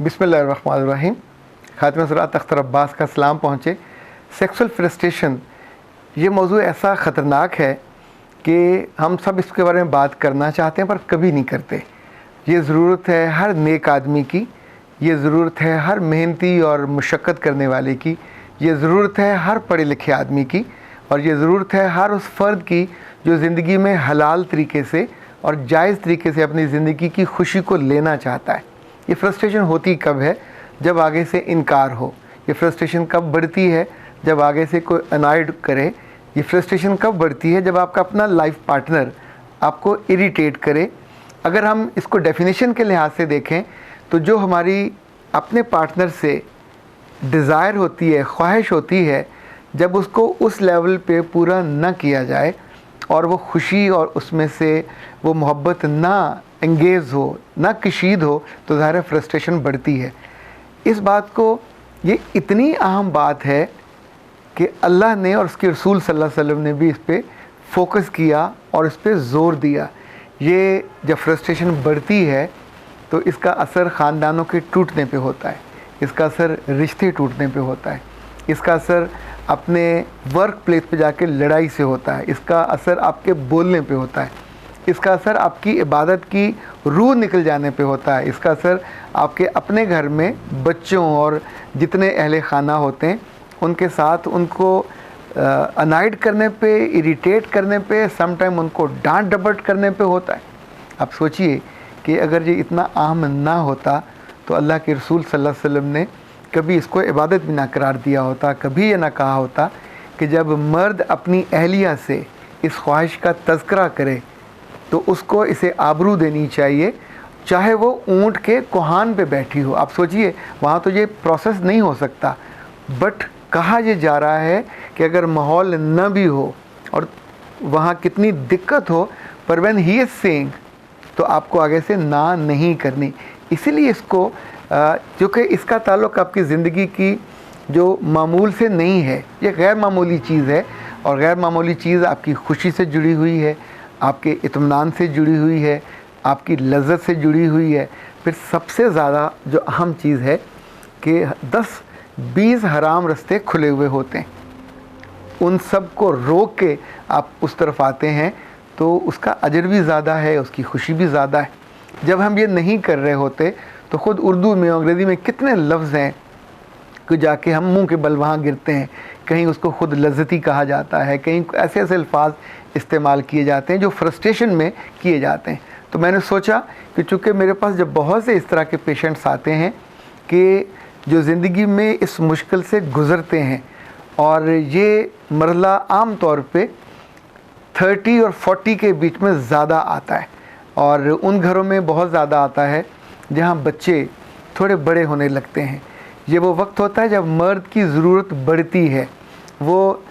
बिस्मिल्लाहिर्रहमानिर्रहीम। खातिमा सुरात अख्तर अब्बास का सलाम पहुँचे। सेक्सुअल फ्रस्ट्रेशन ये मौजू ऐसा ख़तरनाक है कि हम सब इसके बारे में बात करना चाहते हैं पर कभी नहीं करते। ये ज़रूरत है हर नेक आदमी की, ये ज़रूरत है हर मेहनती और मुशक्क़त करने वाले की, ये ज़रूरत है हर पढ़े लिखे आदमी की, और ये ज़रूरत है हर उस फ़र्द की जो ज़िंदगी में हलाल तरीके से और जायज़ तरीके से अपनी ज़िंदगी की खुशी को लेना चाहता है। ये फ्रस्ट्रेशन होती कब है? जब आगे से इनकार हो। ये फ्रस्ट्रेशन कब बढ़ती है? जब आगे से कोई अनॉयड करे। ये फ्रस्ट्रेशन कब बढ़ती है? जब आपका अपना लाइफ पार्टनर आपको इरिटेट करे। अगर हम इसको डेफिनेशन के लिहाज से देखें तो जो हमारी अपने पार्टनर से डिज़ायर होती है, ख्वाहिश होती है, जब उसको उस लेवल पे पूरा ना किया जाए और वो खुशी और उसमें से वो मोहब्बत ना एंगेज हो, ना कशीद हो, तो ज़ाहिर फ्रस्ट्रेशन बढ़ती है। इस बात को, ये इतनी अहम बात है कि अल्लाह ने और उसके रसूल सल्लल्लाहु अलैहि वसल्लम ने भी इस पे फोकस किया और इस पे ज़ोर दिया। ये जब फ्रस्ट्रेशन बढ़ती है तो इसका असर ख़ानदानों के टूटने पे होता है, इसका असर रिश्ते टूटने पे होता है, इसका असर अपने वर्क प्लेस पे जाके लड़ाई से होता है, इसका असर आपके बोलने पे होता है, इसका असर आपकी इबादत की रूह निकल जाने पे होता है, इसका असर आपके अपने घर में बच्चों और जितने अहले खाना होते हैं उनके साथ उनको अनॉयड करने पे, इरिटेट करने पे, सम टाइम उनको डांट डपट करने पे होता है। आप सोचिए कि अगर ये इतना अहम ना होता तो अल्लाह के रसूल सल्लल्लाहु अलैहि वसल्लम ने कभी इसको इबादत भी ना करार दिया होता, कभी ये ना कहा होता कि जब मर्द अपनी अहलिया से इस ख्वाहिश का तज़किरा करे तो उसको इसे आबरू देनी चाहिए, चाहे वो ऊँट के कोहान पे बैठी हो। आप सोचिए, वहाँ तो ये प्रोसेस नहीं हो सकता, बट कहा ये जा रहा है कि अगर माहौल न भी हो और वहाँ कितनी दिक्कत हो, पर व्हेन ही इज़ सेइंग तो आपको आगे से ना नहीं करनी। इसीलिए इसको, क्योंकि इसका ताल्लुक़ आपकी ज़िंदगी की जो मामूल से नहीं है, ये गैर मामूली चीज़ है, और गैर मामूली चीज़ आपकी खुशी से जुड़ी हुई है, आपके इत्मीनान से जुड़ी हुई है, आपकी लज़्ज़त से जुड़ी हुई है। फिर सबसे ज़्यादा जो अहम चीज़ है कि 10-20 हराम रास्ते खुले हुए होते हैं, उन सब को रोक के आप उस तरफ आते हैं तो उसका अजर भी ज़्यादा है, उसकी खुशी भी ज़्यादा है। जब हम ये नहीं कर रहे होते तो ख़ुद उर्दू में, अंग्रेज़ी में कितने लफ्ज़ हैं कि जाके हम मुंह के बल वहाँ गिरते हैं। कहीं उसको ख़ुद लज़्ज़ती कहा जाता है, कहीं ऐसे ऐसे अल्फाज इस्तेमाल किए जाते हैं जो फ्रस्ट्रेशन में किए जाते हैं। तो मैंने सोचा कि चूँकि मेरे पास जब बहुत से इस तरह के पेशेंट्स आते हैं कि जो ज़िंदगी में इस मुश्किल से गुज़रते हैं, और ये मरला आम तौर पे 30 और 40 के बीच में ज़्यादा आता है, और उन घरों में बहुत ज़्यादा आता है जहाँ बच्चे थोड़े बड़े होने लगते हैं। ये वो वक्त होता है जब मर्द की ज़रूरत बढ़ती है, वो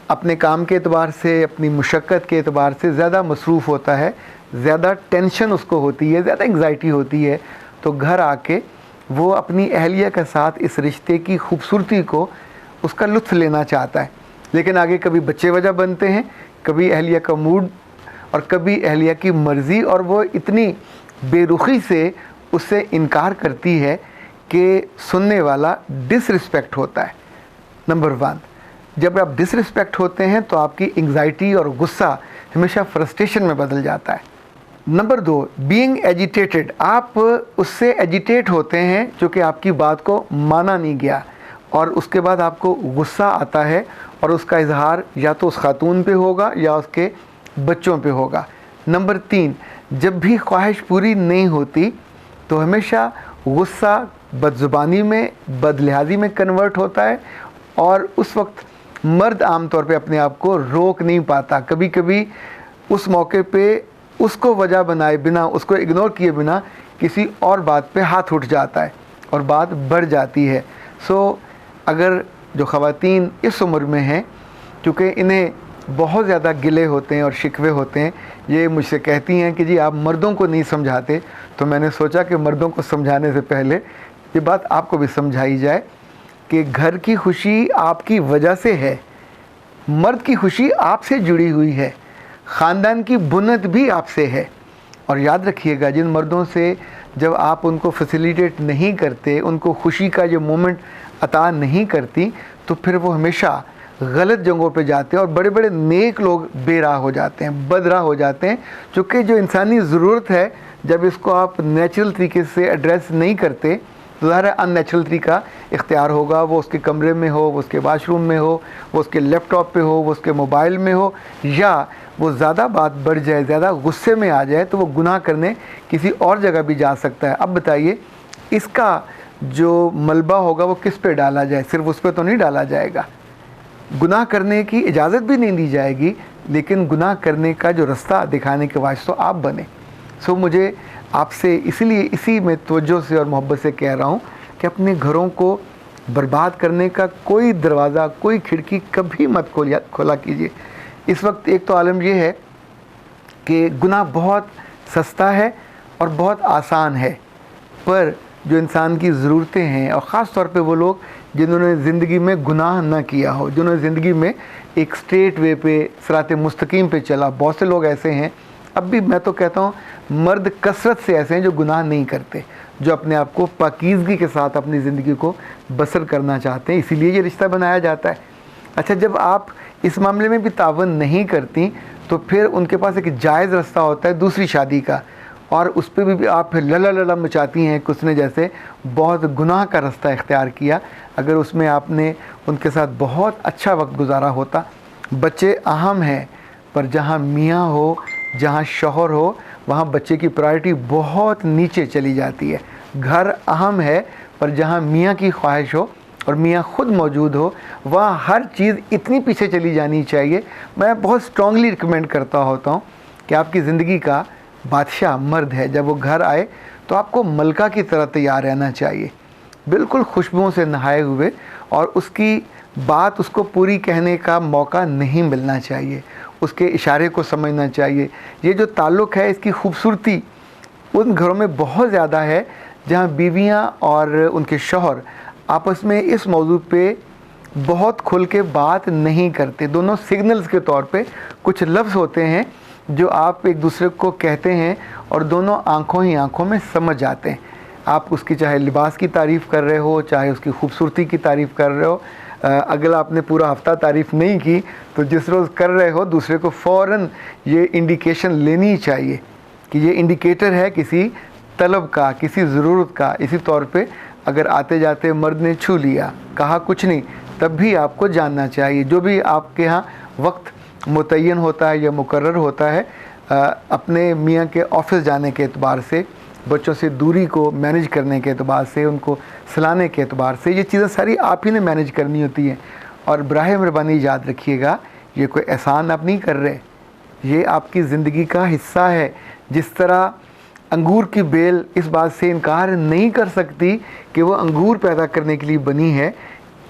अपने काम के एतबार से, अपनी मुशक्क़त के एतबार से ज़्यादा मसरूफ़ होता है, ज़्यादा टेंशन उसको होती है, ज़्यादा एंग्ज़ाइटी होती है। तो घर आके वो अपनी अहलिया के साथ इस रिश्ते की खूबसूरती को, उसका लुत्फ़ लेना चाहता है, लेकिन आगे कभी बच्चे वजह बनते हैं, कभी अहलिया का मूड और कभी अहलिया की मर्ज़ी, और वो इतनी बेरुखी से उससे इनकार करती है कि सुनने वाला डिसरिस्पेक्ट होता है। नंबर 1, जब आप डिसरिस्पेक्ट होते हैं तो आपकी एंग्ज़ाइटी और गुस्सा हमेशा फ्रस्ट्रेशन में बदल जाता है। नंबर 2, बीइंग एजिटेटेड, आप उससे एजिटेट होते हैं क्योंकि आपकी बात को माना नहीं गया, और उसके बाद आपको गुस्सा आता है, और उसका इजहार या तो उस खातून पे होगा या उसके बच्चों पे होगा। नंबर 3, जब भी ख्वाहिश पूरी नहीं होती तो हमेशा गुस्सा बदज़ुबानी में, बदलिहाजी में कन्वर्ट होता है, और उस वक्त मर्द आम तौर पे अपने आप को रोक नहीं पाता। कभी कभी उस मौके पे उसको वजह बनाए बिना, उसको इग्नोर किए बिना किसी और बात पे हाथ उठ जाता है और बात बढ़ जाती है। सो अगर जो ख़वातीन इस उम्र में हैं, चूँकि इन्हें बहुत ज़्यादा गिले होते हैं और शिकवे होते हैं, ये मुझसे कहती हैं कि जी आप मर्दों को नहीं समझाते, तो मैंने सोचा कि मर्दों को समझाने से पहले ये बात आपको भी समझाई जाए कि घर की खुशी आपकी वजह से है, मर्द की खुशी आपसे जुड़ी हुई है, ख़ानदान की बुनियाद भी आपसे है। और याद रखिएगा, जिन मर्दों से जब आप उनको फैसिलिटेट नहीं करते, उनको खुशी का जो मोमेंट अता नहीं करती, तो फिर वो हमेशा गलत जगहों पे जाते हैं और बड़े बड़े नेक लोग बेराह हो जाते हैं, बदराह हो जाते हैं। चूँकि जो इंसानी ज़रूरत है, जब इसको आप नेचुरल तरीके से एड्रेस नहीं करते तो ज़ाहिर है अननेचुरल तरीका इख्तियार होगा। वो उसके कमरे में हो, वो उसके वाशरूम में हो, वो उसके लैपटॉप पे हो, वो उसके मोबाइल में हो, या वो ज़्यादा बात बढ़ जाए, ज़्यादा गुस्से में आ जाए तो वो गुनाह करने किसी और जगह भी जा सकता है। अब बताइए, इसका जो मलबा होगा वो किस पे डाला जाए? सिर्फ उस पर तो नहीं डाला जाएगा। गुनाह करने की इजाज़त भी नहीं दी जाएगी, लेकिन गुनाह करने का जो रास्ता दिखाने के वास्ते तो आप बने। सो मुझे आपसे इसीलिए इसी में तवज्जो से और मोहब्बत से कह रहा हूँ कि अपने घरों को बर्बाद करने का कोई दरवाज़ा, कोई खिड़की कभी मत खोला कीजिए। इस वक्त एक तो आलम यह है कि गुनाह बहुत सस्ता है और बहुत आसान है, पर जो इंसान की ज़रूरतें हैं, और ख़ास तौर पे वो लोग जिन्होंने ज़िंदगी में गुनाह ना किया हो, जिन्होंने ज़िंदगी में एक स्ट्रेट वे पे, सिराते मुस्तकीम पे चला, बहुत से लोग ऐसे हैं। अब भी मैं तो कहता हूँ मर्द कसरत से ऐसे हैं जो गुनाह नहीं करते, जो अपने आप को पाकीज़गी के साथ अपनी ज़िंदगी को बसर करना चाहते हैं, इसीलिए ये रिश्ता बनाया जाता है। अच्छा, जब आप इस मामले में भी तावन नहीं करती तो फिर उनके पास एक जायज़ रास्ता होता है दूसरी शादी का, और उस पर भी आप फिर लला लला मचाती हैं कि उसने जैसे बहुत गुनाह का रास्ता इख्तियार किया। अगर उसमें आपने उनके साथ बहुत अच्छा वक्त गुजारा होता। बच्चे अहम हैं, पर जहाँ मियाँ हो, जहाँ शौहर हो, वहाँ बच्चे की प्रायोरिटी बहुत नीचे चली जाती है। घर अहम है, पर जहाँ मियाँ की ख्वाहिश हो और मियाँ ख़ुद मौजूद हो, वहाँ हर चीज़ इतनी पीछे चली जानी चाहिए। मैं बहुत स्ट्रॉन्गली रिकमेंड करता होता हूँ कि आपकी ज़िंदगी का बादशाह मर्द है, जब वो घर आए तो आपको मलका की तरह तैयार रहना चाहिए, बिल्कुल खुशबुओं से नहाए हुए, और उसकी बात उसको पूरी कहने का मौका नहीं मिलना चाहिए, उसके इशारे को समझना चाहिए। ये जो ताल्लुक़ है, इसकी खूबसूरती उन घरों में बहुत ज़्यादा है जहाँ बीवियाँ और उनके शौहर आपस में इस मौजू पे बहुत खुल के बात नहीं करते। दोनों सिग्नल्स के तौर पे कुछ लफ्ज़ होते हैं जो आप एक दूसरे को कहते हैं और दोनों आंखों ही आंखों में समझ जाते हैं। आप उसकी चाहे लिबास की तारीफ़ कर रहे हो, चाहे उसकी खूबसूरती की तारीफ़ कर रहे हो, अगर आपने पूरा हफ्ता तारीफ़ नहीं की तो जिस रोज़ कर रहे हो दूसरे को फ़ौरन ये इंडिकेशन लेनी चाहिए कि ये इंडिकेटर है किसी तलब का, किसी ज़रूरत का। इसी तौर पे अगर आते जाते मर्द ने छू लिया, कहा कुछ नहीं, तब भी आपको जानना चाहिए। जो भी आपके यहाँ वक्त मुतय्यन होता है या मुकर्रर होता है, अपने मियाँ के ऑफिस जाने के एतबार से, बच्चों से दूरी को मैनेज करने के एतबार से, उनको सिलाने के एतबार से, ये चीज़ें सारी आप ही ने मैनेज करनी होती हैं। और बराए मेहरबानी याद रखिएगा, ये कोई एहसान आप नहीं कर रहे, ये आपकी ज़िंदगी का हिस्सा है। जिस तरह अंगूर की बेल इस बात से इनकार नहीं कर सकती कि वो अंगूर पैदा करने के लिए बनी है,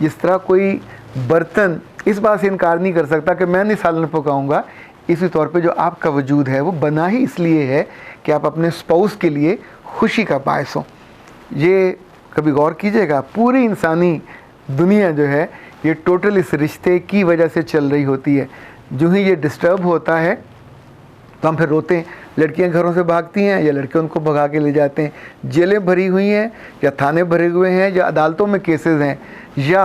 जिस तरह कोई बर्तन इस बात से इनकार नहीं कर सकता कि मैं नहीं सालन पकाऊंगा, इसी तौर पे जो आपका वजूद है वो बना ही इसलिए है कि आप अपने स्पाउस के लिए खुशी का बायस हों। ये कभी गौर कीजिएगा, पूरी इंसानी दुनिया जो है ये टोटल इस रिश्ते की वजह से चल रही होती है। जो ही ये डिस्टर्ब होता है तो हम फिर रोते हैं। लड़कियां घरों से भागती हैं या लड़के उनको भगा के ले जाते हैं। जेलें भरी हुई हैं या थाने भरे हुए हैं या अदालतों में केसेस हैं, या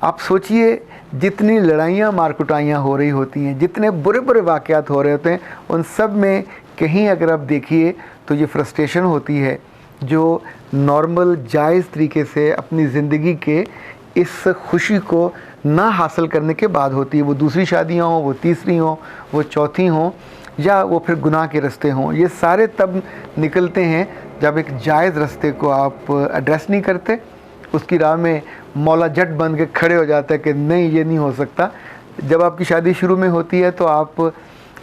आप सोचिए जितनी लड़ाइयाँ मारकुटाइयाँ हो रही होती हैं, जितने बुरे बुरे वाक़यात हो रहे होते हैं, उन सब में कहीं अगर आप देखिए तो ये फ्रस्ट्रेशन होती है जो नॉर्मल जायज़ तरीके से अपनी ज़िंदगी के इस खुशी को ना हासिल करने के बाद होती है। वो दूसरी शादियाँ हों, वो तीसरी हों, वो चौथी हों, या वो फिर गुनाह के रास्ते हों। ये सारे तब निकलते हैं जब एक जायज़ रास्ते को आप एड्रेस नहीं करते, उसकी राह में मौला जट बन के खड़े हो जाते हैं कि नहीं ये नहीं हो सकता। जब आपकी शादी शुरू में होती है तो आप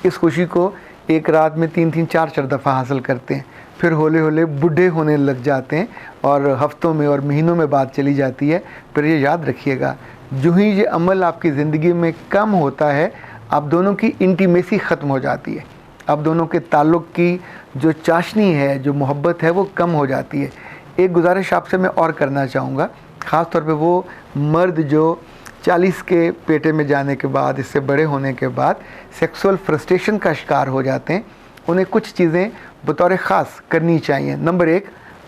इस खुशी को एक रात में 3-3, 4-4 दफ़ा हासिल करते हैं, फिर हौले हौले बूढ़े होने लग जाते हैं और हफ्तों में और महीनों में बात चली जाती है। फिर ये याद रखिएगा, जो ही ये अमल आपकी ज़िंदगी में कम होता है, आप दोनों की इंटीमेसी ख़त्म हो जाती है, आप दोनों के ताल्लुक़ की जो चाशनी है, जो मोहब्बत है, वो कम हो जाती है। एक गुजारिश आपसे मैं और करना चाहूँगा, ख़ास तौर पे वो मर्द जो 40 के पेटे में जाने के बाद, इससे बड़े होने के बाद सेक्सुअल फ्रस्ट्रेशन का शिकार हो जाते हैं, उन्हें कुछ चीज़ें बतौर ख़ास करनी चाहिए। नंबर 1,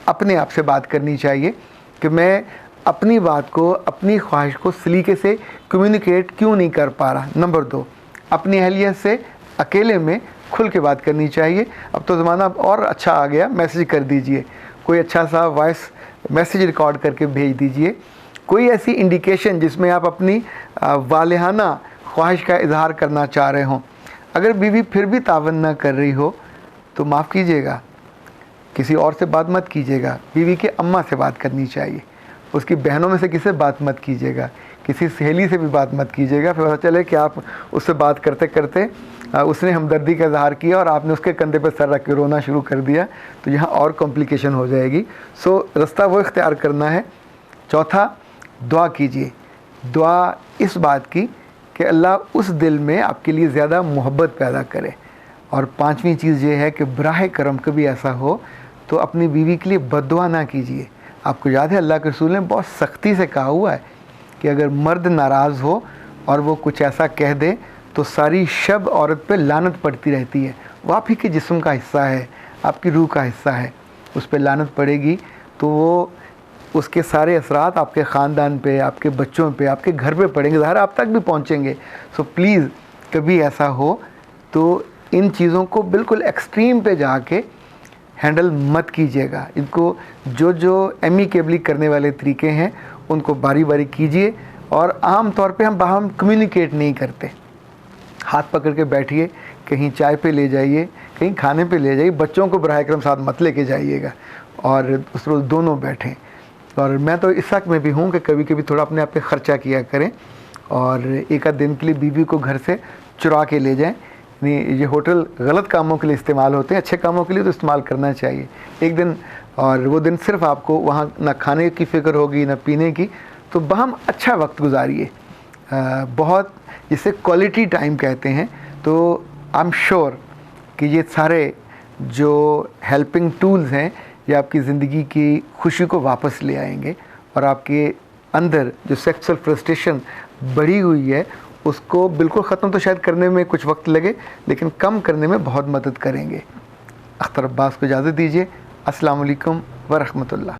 अपने आप से बात करनी चाहिए कि मैं अपनी बात को, अपनी ख्वाहिश को सलीके से कम्युनिकेट क्यों नहीं कर पा रहा। नंबर 2, अपनी अहलियत से अकेले में खुल के बात करनी चाहिए। अब तो ज़माना और अच्छा आ गया, मैसेज कर दीजिए, कोई अच्छा सा वॉइस मैसेज रिकॉर्ड करके भेज दीजिए, कोई ऐसी इंडिकेशन जिसमें आप अपनी वालिहाना ख्वाहिश का इजहार करना चाह रहे हों। अगर बीवी फिर भी तावन ना कर रही हो तो माफ़ कीजिएगा, किसी और से बात मत कीजिएगा। बीवी के अम्मा से बात करनी चाहिए, उसकी बहनों में से किसी से बात मत कीजिएगा, किसी सहेली से भी बात मत कीजिएगा। फिर पता चले कि आप उससे बात करते करते उसने हमदर्दी का इजहार किया और आपने उसके कंधे पर सर रख के रोना शुरू कर दिया, तो यहाँ और कॉम्प्लिकेशन हो जाएगी। सो रास्ता वो इख्तियार करना है। चौथा, दुआ कीजिए। दुआ इस बात की कि अल्लाह उस दिल में आपके लिए ज़्यादा मोहब्बत पैदा करे। और पांचवी चीज़ ये है कि बराह करम कभी ऐसा हो तो अपनी बीवी के लिए बद्दुआ ना कीजिए। आपको याद है अल्लाह के रसूल ने बहुत सख्ती से कहा हुआ है कि अगर मर्द नाराज़ हो और वो कुछ ऐसा कह दे तो सारी शब औरत पे लानत पड़ती रहती है। वो आप ही के जिस्म का हिस्सा है, आपकी रूह का हिस्सा है, उस पर लानत पड़ेगी तो वो उसके सारे असरात आपके ख़ानदान पे, आपके बच्चों पे, आपके घर पे पड़ेंगे, ज़ाहिर आप तक भी पहुँचेंगे। सो प्लीज़ कभी ऐसा हो तो इन चीज़ों को बिल्कुल एक्सट्रीम पे जाके हैंडल मत कीजिएगा। इनको जो एमिकेबली करने वाले तरीके हैं उनको बारी बारी कीजिए। और आम तौर पे हम बाहर कम्युनिकेट नहीं करते, हाथ पकड़ के बैठिए, कहीं चाय पे ले जाइए, कहीं खाने पे ले जाइए, बच्चों को बराह करम साथ मत लेके जाइएगा और उस रोज़ दोनों बैठें। और मैं तो इस हक़ में भी हूँ कि कभी कभी थोड़ा अपने आप पे ख़र्चा किया करें और एक आध दिन के लिए बीवी को घर से चुरा के ले जाएं। नहीं, ये होटल गलत कामों के लिए इस्तेमाल होते हैं, अच्छे कामों के लिए तो इस्तेमाल करना चाहिए एक दिन। और वो दिन सिर्फ आपको वहाँ ना खाने की फ़िक्र होगी ना पीने की, तो बहम अच्छा वक्त गुजारिए, बहुत जिसे क्वालिटी टाइम कहते हैं। तो आई एम श्योर कि ये सारे जो हेल्पिंग टूल्स हैं ये आपकी ज़िंदगी की खुशी को वापस ले आएंगे और आपके अंदर जो सेक्सुअल फ्रस्ट्रेशन बढ़ी हुई है उसको बिल्कुल ख़त्म तो शायद करने में कुछ वक्त लगे, लेकिन कम करने में बहुत मदद करेंगे। अख्तर अब्बास को इजाज़त दीजिए। अस्सलाम वालेकुम व रहमतुल्लाह।